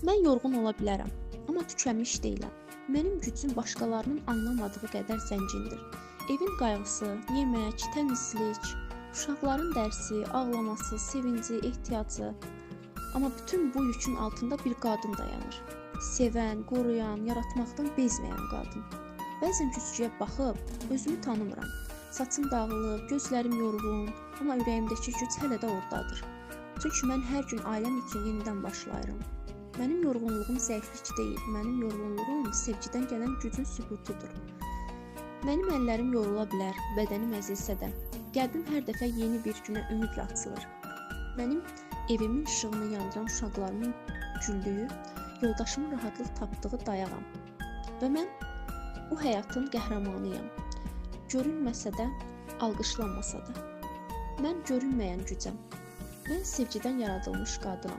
Mən yorğun ola bilərəm, amma tükənmiş deyiləm. Mənim gücüm başqalarının anlamadığı qədər zəngindir. Evin qayğısı, yemək, təmizlik, uşaqların dərsi, ağlaması, sevinci, ehtiyacı. Amma bütün bu yükün altında bir qadın dayanır. Sevən, qoruyan, yaratmaqdan bezməyən qadın. Bəzən güzgüyə baxıb özümü tanımıram. Saçım dağılıb, gözlərim yorğun, amma ürəyimdəki güc hələ də ordadır. Çünki mən hər gün ailəm üçün yenidən başlayıram. Mənim yorğunluğum zəiflik deyil, mənim yorğunluğum sevgidən gələn gücün sübutudur. Mənim əllərim yorula bilər, bədənim əzilsə də, qəlbim hər dəfə yeni bir günə ümidlə açılır. Mənim evimin işığını yandıran uşaqlarımın güldüyü, yoldaşımın rahatlıq tapdığı dayağam. Və mən bu həyatın qəhrəmanıyam. Görünməsə də, alqışlanmasa da. Mən görünməyən gücəm. Mən sevgidən yaradılmış qadınam.